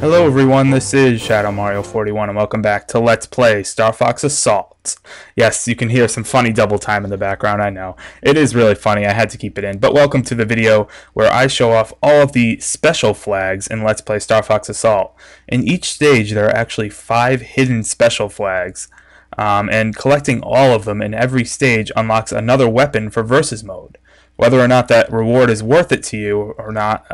Hello everyone, this is ShadowMario41 and welcome back to Let's Play Star Fox Assault. Yes, you can hear some funny double time in the background, I know. It is really funny, I had to keep it in. But welcome to the video where I show off all of the special flags in Let's Play Star Fox Assault. In each stage there are actually 5 hidden special flags. And collecting all of them in every stage unlocks another weapon for versus mode. Whether or not that reward is worth it to you or not,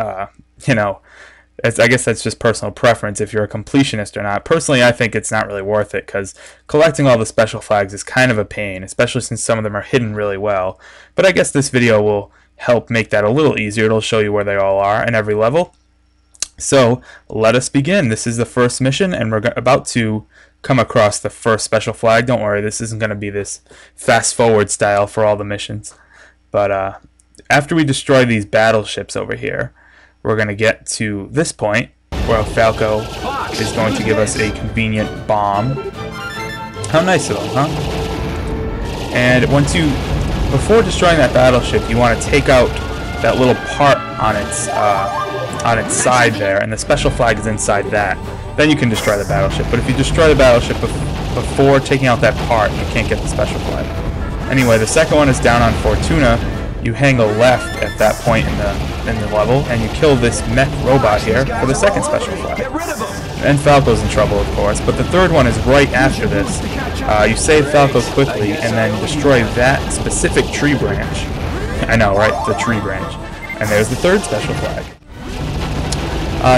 I guess that's just personal preference if you're a completionist or not. Personally, I think it's not really worth it because collecting all the special flags is kind of a pain, especially since some of them are hidden really well. But I guess this video will help make that a little easier. It'll show you where they all are in every level. So let us begin. This is the first mission and we're about to come across the first special flag. Don't worry, this isn't going to be this fast forward style for all the missions. But after we destroy these battleships over here, we're going to get to this point where Falco is going to give us a convenient bomb. How nice of him, huh? And before destroying that battleship, you want to take out that little part on its side there, and the special flag is inside that. Then you can destroy the battleship. But if you destroy the battleship before taking out that part, you can't get the special flag. Anyway, the second one is down on Fortuna. You hang a left at that point in the level, and you kill this mech robot here for the second special flag. And Falco's in trouble, of course, but the third one is right after this. You save Falco quickly, and then destroy that specific tree branch. I know, right? The tree branch. And there's the third special flag.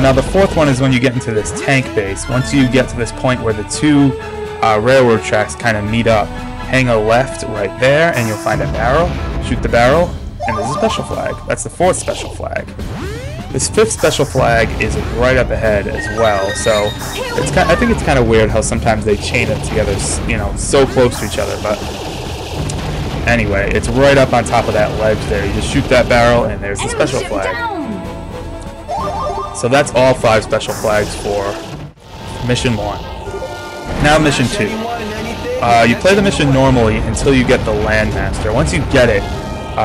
Now the fourth one is when you get into this tank base. Once you get to this point where the two railroad tracks kind of meet up, hang a left right there, and you'll find a barrel. Shoot the barrel, and there's a special flag. That's the fourth special flag. This fifth special flag is right up ahead as well, so I think it's kind of weird how sometimes they chain it together, so close to each other, but anyway, it's right up on top of that ledge there. You just shoot that barrel, and there's the special flag. So that's all 5 special flags for Mission 1. Now Mission 2. You play the mission normally until you get the Landmaster. Once you get it,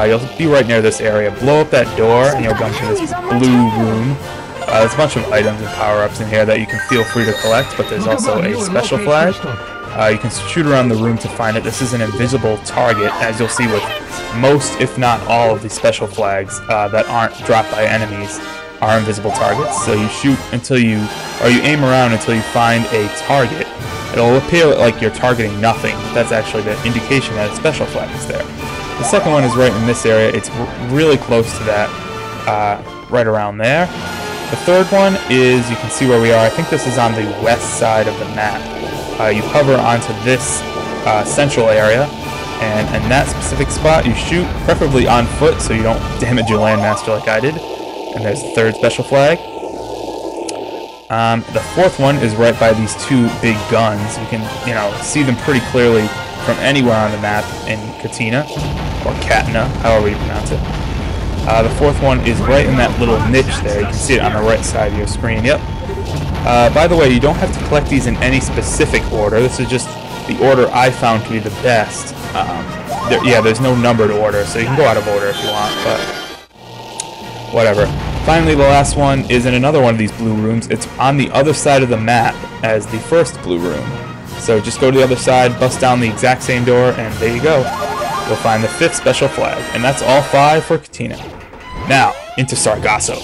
you'll be right near this area. Blow up that door and you'll come to this blue room. There's a bunch of items and power-ups in here that you can feel free to collect, but there's also a special flag. You can shoot around the room to find it. This is an invisible target, as you'll see with most, if not all, of the special flags that aren't dropped by enemies are invisible targets. So you shoot until you aim around until you find a target. It'll appear like you're targeting nothing. That's actually the indication that a special flag is there. The second one is right in this area. It's really close to that, right around there. The third one is, you can see where we are. I think this is on the west side of the map. You hover onto this central area, and in that specific spot you shoot, preferably on foot so you don't damage your Landmaster like I did. And there's the third special flag. The fourth one is right by these 2 big guns. You can, see them pretty clearly from anywhere on the map in Katina, or Katna, however you pronounce it. The fourth one is right in that little niche there. You can see it on the right side of your screen. Yep. By the way, you don't have to collect these in any specific order. This is just the order I found to be the best. There's no numbered order, so you can go out of order if you want, but whatever. Finally, the last one is in another one of these blue rooms. It's on the other side of the map as the first blue room. So just go to the other side, bust down the exact same door, and there you go. You'll find the 5th special flag. And that's all 5 for Katina. Now, into Sargasso.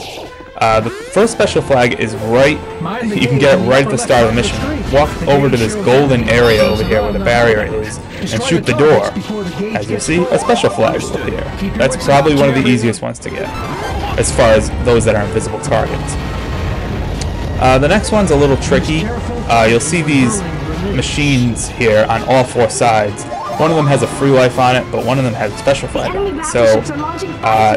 The first special flag is right, you can get it right at the start of the mission. Walk over to this golden area over here where the barrier is, and shoot the door. As you see, a special flag will appear. That's probably one of the easiest ones to get, as far as those that are invisible targets. The next one's a little tricky. You'll see these machines here on all 4 sides. One of them has a free life on it, but one of them has a special flag on it. So,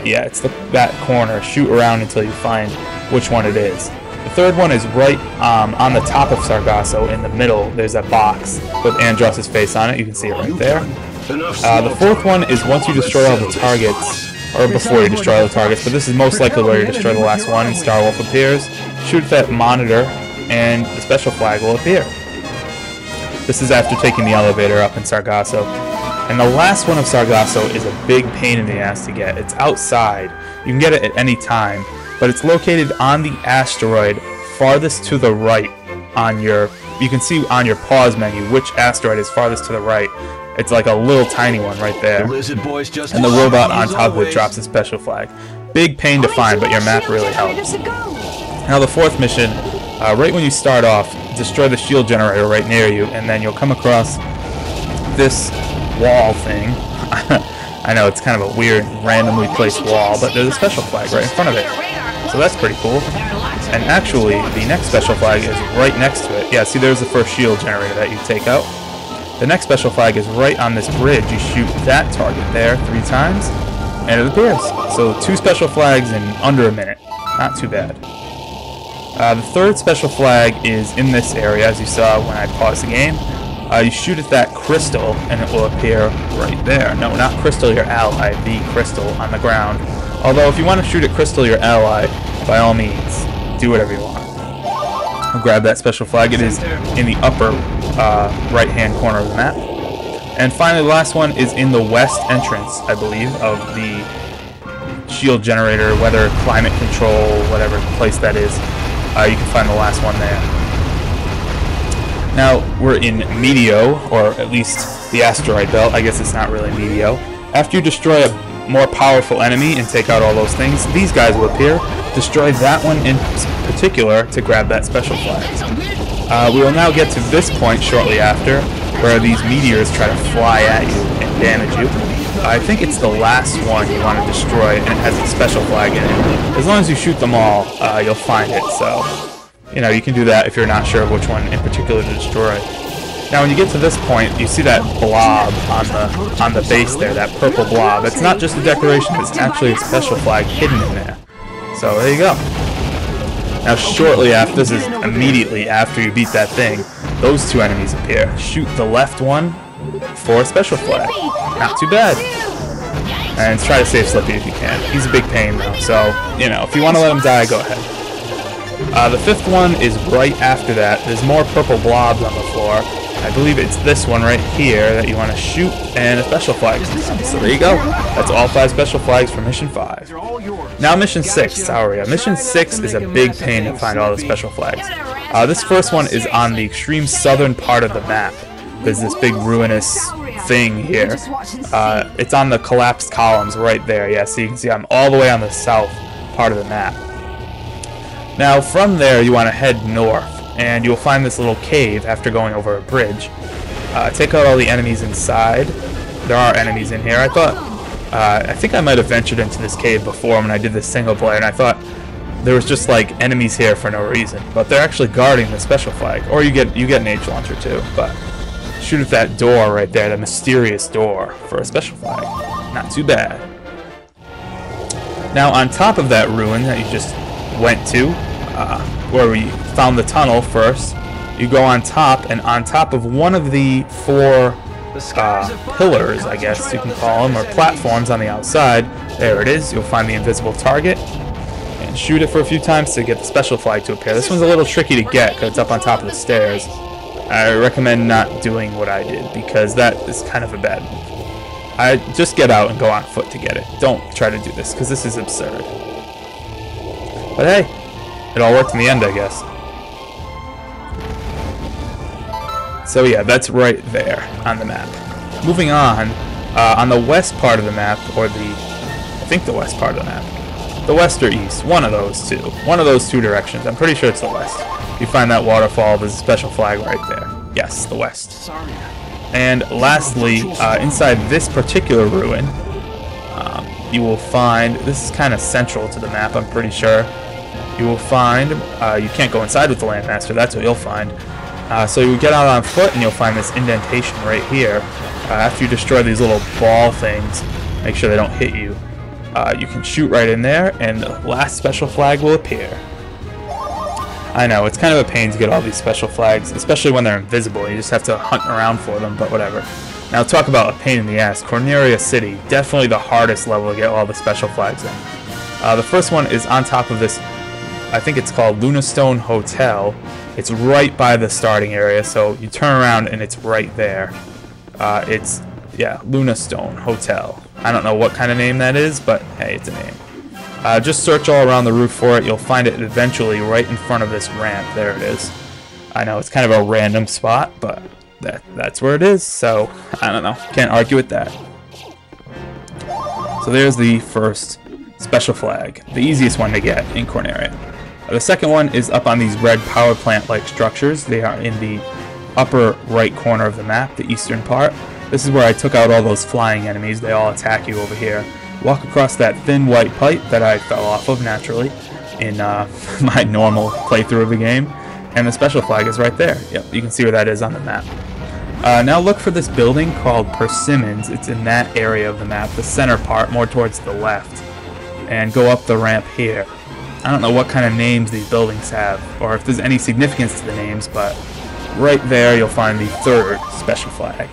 it's that corner. Shoot around until you find which one it is. The third one is right on the top of Sargasso in the middle. There's a box with Andros' face on it. You can see it right there. The fourth one is once you destroy all the targets, or before you destroy all the targets, but this is most likely where you destroy the last one and Starwolf appears. Shoot that monitor and the special flag will appear. This is after taking the elevator up in Sargasso. And the last one of Sargasso is a big pain in the ass to get. It's outside. You can get it at any time, but it's located on the asteroid farthest to the right on your, you can see on your pause menu which asteroid is farthest to the right. It's like a little tiny one right there. And the robot on top of it drops a special flag. Big pain to find, but your map really helps. Now the fourth mission, right when you start off, destroy the shield generator right near you, and then you'll come across this wall thing. I know it's kind of a weird, randomly placed wall, but there's a special flag right in front of it. So that's pretty cool. And actually, the next special flag is right next to it. Yeah, see, there's the first shield generator that you take out. The next special flag is right on this bridge. You shoot that target there 3 times, and it appears. So 2 special flags in under a minute. Not too bad. The third special flag is in this area, as you saw when I paused the game. You shoot at that crystal, and it will appear right there. No, not crystal, your ally, the crystal on the ground. Although, if you want to shoot at crystal, your ally, by all means, do whatever you want. I'll grab that special flag. It is in the upper right-hand corner of the map. And finally, the last one is in the west entrance, I believe, of the shield generator, weather, climate control, whatever place that is. You can find the last one there. Now, we're in Meteo, or at least the asteroid belt. I guess it's not really Meteo. After you destroy a more powerful enemy and take out all those things, these guys will appear. Destroy that one in particular to grab that special flag. We will now get to this point shortly after, where these meteors try to fly at you and damage you. I think it's the last one you want to destroy, and it has a special flag in it. As long as you shoot them all, you'll find it, so you know, you can do that if you're not sure of which one in particular to destroy. Now when you get to this point, you see that blob on the base there, that purple blob. It's not just a decoration, it's actually a special flag hidden in there. So there you go. Now shortly after, this is immediately after you beat that thing, those 2 enemies appear. Shoot the left one for a special flag. Not too bad. And try to save Slippy if you can. He's a big pain though, so, you know, if you want to let him die, go ahead. The 5th one is right after that. There's more purple blobs on the floor. I believe it's this one right here that you want to shoot, and a special flag. So there you go. That's all 5 special flags for Mission 5. Now Mission 6, Sauria. Mission 6 is a big pain to find all the special flags. This first one is on the extreme southern part of the map. There's this big ruinous thing here. It's on the collapsed columns right there. Yeah, so you can see I'm all the way on the south part of the map. Now from there you want to head north, and you'll find this little cave after going over a bridge. Take out all the enemies inside. There are enemies in here. I think I might have ventured into this cave before when I did this single player, and I thought there was just like enemies here for no reason, but they're actually guarding the special flag. Or you get an H launcher too, but shoot at that door right there, the mysterious door, for a special flag. Not too bad. Now on top of that ruin that you just went to, where we found the tunnel first, you go on top, and on top of one of the 4 pillars, I guess you can call them, or platforms on the outside, there it is, you'll find the invisible target, and shoot it for a few times to get the special flag to appear. This one's a little tricky to get because it's up on top of the stairs. I recommend not doing what I did, because that is kind of a bad move. Just get out and go on foot to get it. Don't try to do this, because this is absurd. But hey, it all worked in the end, I guess. So yeah, that's right there on the map. Moving on the west part of the map, or I think the west part of the map. The west or east, one of those two. One of those 2 directions. I'm pretty sure it's the west. You find that waterfall, there's a special flag right there. Yes, the west. And lastly, inside this particular ruin, you will find, this is kind of central to the map, I'm pretty sure. You will find, you can't go inside with the Landmaster, that's what you'll find. So you get out on foot and you'll find this indentation right here. After you destroy these little ball things, make sure they don't hit you. You can shoot right in there, and the last special flag will appear. I know, it's kind of a pain to get all these special flags, especially when they're invisible. You just have to hunt around for them, but whatever. Now talk about a pain in the ass. Corneria City, definitely the hardest level to get all the special flags in. The first one is on top of this, I think it's called Lunastone Hotel. It's right by the starting area, so you turn around and it's right there. Yeah, Lunastone Hotel. I don't know what kind of name that is, but hey, it's a name. Just search all around the roof for it. You'll find it eventually right in front of this ramp. There it is. I know it's kind of a random spot, but that's where it is. So, I don't know. Can't argue with that. So there's the first special flag. The easiest one to get in Corneria. The second one is up on these red power plant-like structures. They are in the upper right corner of the map, the eastern part. This is where I took out all those flying enemies. They all attack you over here. Walk across that thin white pipe that I fell off of naturally in my normal playthrough of the game. And the special flag is right there. Yep, you can see where that is on the map. Now look for this building called Persimmons. It's in that area of the map, the center part, more towards the left. And go up the ramp here. I don't know what kind of names these buildings have, or if there's any significance to the names, but right there you'll find the third special flag.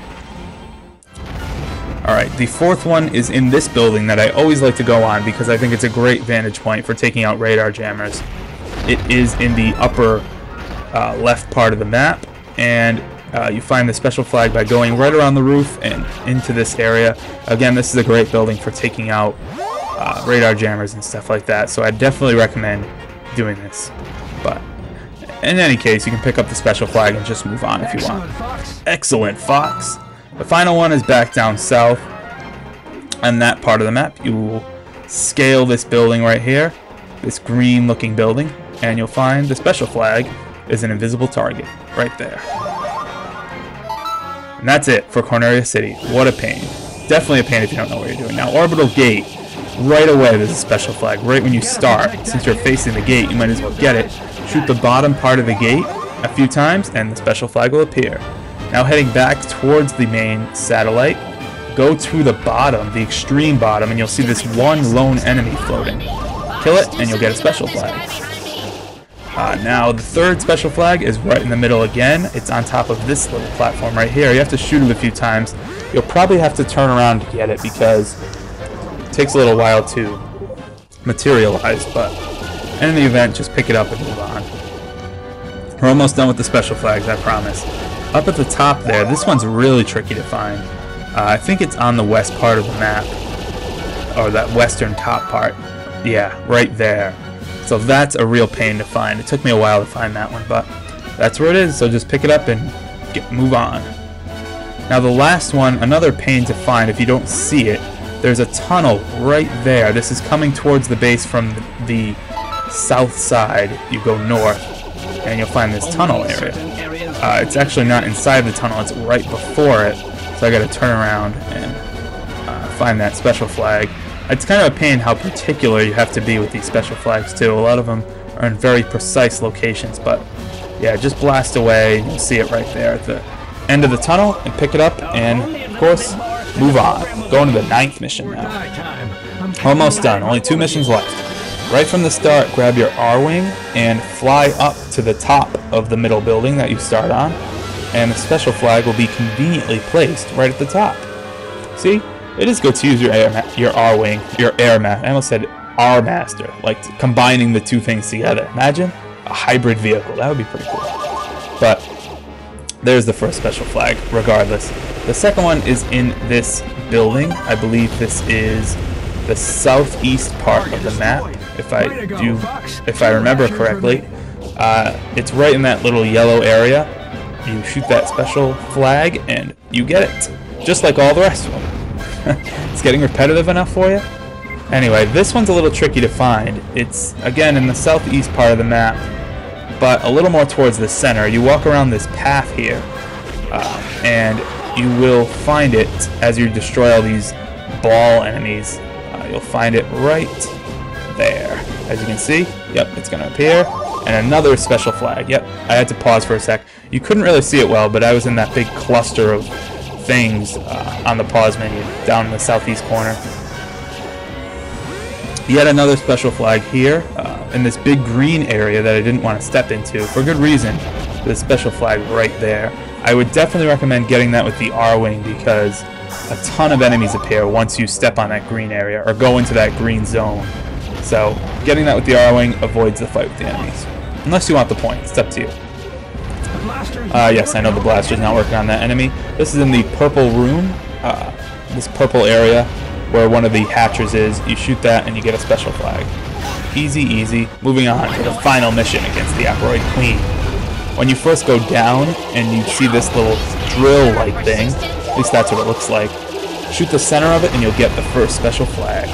Alright, the fourth one is in this building that I always like to go on because I think it's a great vantage point for taking out radar jammers. It is in the upper left part of the map, and you find the special flag by going right around the roof and into this area. Again, this is a great building for taking out radar jammers and stuff like that, so I definitely recommend doing this. But in any case, you can pick up the special flag and just move on if you want. Excellent, Fox! The final one is back down south on that part of the map. You will scale this building right here, this green looking building, and you'll find the special flag is an invisible target right there. And that's it for Corneria City. What a pain. Definitely a pain if you don't know what you're doing. Now, Orbital Gate, right away there's a special flag. Right when you start, since you're facing the gate, you might as well get it. Shoot the bottom part of the gate a few times, and the special flag will appear. Now heading back towards the main satellite, go to the bottom, the extreme bottom, and you'll see this one lone enemy floating. Kill it, and you'll get a special flag. Now the third special flag is right in the middle again. It's on top of this little platform right here. You have to shoot it a few times. You'll probably have to turn around to get it because it takes a little while to materialize, but in the event, just pick it up and move on. We're almost done with the special flags, I promise. Up at the top there, this one's really tricky to find. I think it's on the west part of the map, or that western top part. Yeah, right there. So that's a real pain to find. It took me a while to find that one, but that's where it is. So just pick it up and move on. Now the last one, another pain to find if you don't see it. There's a tunnel right there. This is coming towards the base from the south side. You go north, and you'll find this tunnel area. It's actually not inside the tunnel, it's right before it, so I gotta turn around and find that special flag. It's kind of a pain how particular you have to be with these special flags too. A lot of them are in very precise locations, but yeah, just blast away and you'll see it right there at the end of the tunnel and pick it up and, of course, move on. Going to the 9th mission now. Almost done, only 2 missions left. Right from the start, grab your R-Wing and fly up to the top of the middle building that you start on, and the special flag will be conveniently placed right at the top. See? It is good to use your R-Wing, I almost said R-Master, like combining the two things together. Imagine a hybrid vehicle, that would be pretty cool. But there's the first special flag, regardless. The second one is in this building. I believe this is the southeast part of the map. If I remember correctly, it's right in that little yellow area. You shoot that special flag and you get it, just like all the rest of them. It's getting repetitive enough for you? Anyway, this one's a little tricky to find. It's, again, in the southeast part of the map, but a little more towards the center. You walk around this path here, and you will find it as you destroy all these ball enemies. You'll find it right there. As you can see, yep, it's going to appear. And another special flag. Yep, I had to pause for a sec. You couldn't really see it well, but I was in that big cluster of things on the pause menu down in the southeast corner. Yet another special flag here in this big green area that I didn't want to step into for good reason. The special flag right there. I would definitely recommend getting that with the R-Wing because a ton of enemies appear once you step on that green area or go into that green zone. So getting that with the R-Wing avoids the fight with the enemies. Unless you want the points, it's up to you. Yes, I know the blaster's not working on that enemy. This is in the purple room, this purple area. where one of the hatchers is. You shoot that and you get a special flag. Easy, easy. Moving on to the final mission against the Aperoid Queen. When you first go down and you see this little drill-like thing, at least that's what it looks like, shoot the center of it and you'll get the first special flag.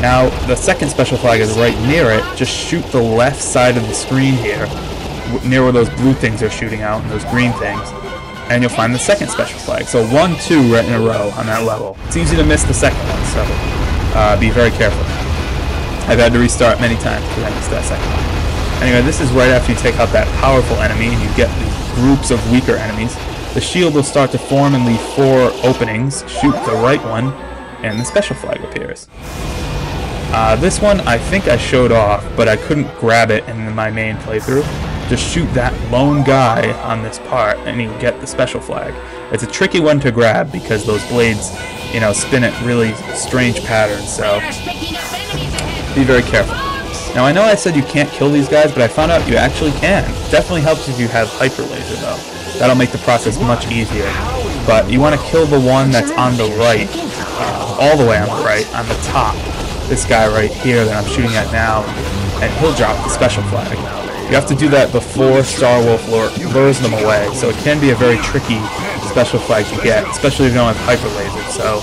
Now, the second special flag is right near it. Just shoot the left side of the screen here, near where those blue things are shooting out and those green things, and you'll find the second special flag. So 1, 2 right in a row on that level. It's easy to miss the second one, so be very careful. I've had to restart many times because I missed that second one. Anyway, this is right after you take out that powerful enemy and you get these groups of weaker enemies. The shield will start to form and leave 4 openings. Shoot the right one, and the special flag appears. This one I think I showed off, but I couldn't grab it in my main playthrough. Just shoot that lone guy on this part, and you get the special flag. It's a tricky one to grab because those blades, you know, spin at really strange patterns, so be very careful. Now I know I said you can't kill these guys, but I found out you actually can. Definitely helps if you have hyper laser though. That'll make the process much easier. But you want to kill the one that's on the right, all the way on the right, on the top. This guy right here that I'm shooting at now, and he'll drop the special flag. You have to do that before Starwolf lures them away, so it can be a very tricky special flag to get, especially if you don't have hyper laser. So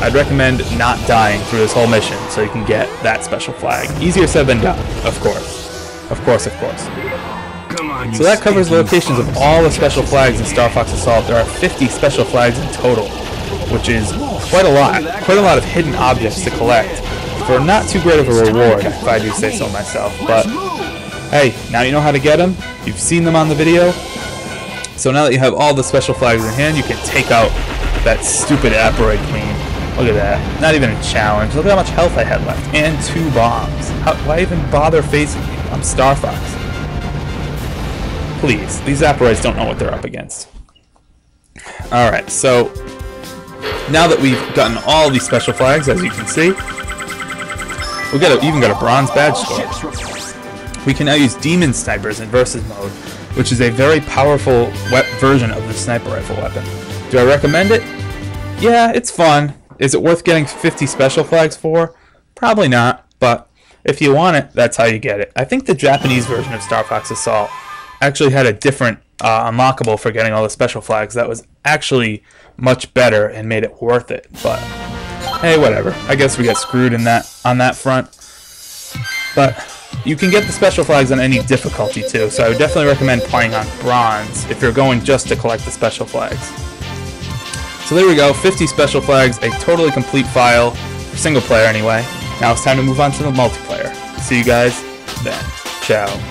I'd recommend not dying through this whole mission so you can get that special flag. Easier said than done, of course. Of course, of course. So that covers the locations of all the special flags in Star Fox Assault. There are 50 special flags in total, which is quite a lot. Quite a lot of hidden objects to collect for not too great of a reward, if I do say so myself. But hey, now you know how to get them. You've seen them on the video. So now that you have all the special flags in hand, you can take out that stupid Aperoid Queen. Look at that. Not even a challenge. Look at how much health I had left. And 2 bombs. Why even bother facing me? I'm Star Fox. Please. These Aperoids don't know what they're up against. Alright, so now that we've gotten all these special flags, as you can see, we even got a bronze badge score. We can now use Demon Snipers in Versus mode, which is a very powerful version of the sniper rifle weapon. Do I recommend it? Yeah, it's fun. Is it worth getting 50 special flags for? Probably not, but if you want it, that's how you get it. I think the Japanese version of Star Fox Assault actually had a different unlockable for getting all the special flags that was actually much better and made it worth it, but hey, whatever. I guess we got screwed on that front. But you can get the special flags on any difficulty too, so I would definitely recommend playing on bronze if you're going just to collect the special flags. So there we go, 50 special flags, a totally complete file, for single player anyway. Now it's time to move on to the multiplayer. See you guys then. Ciao.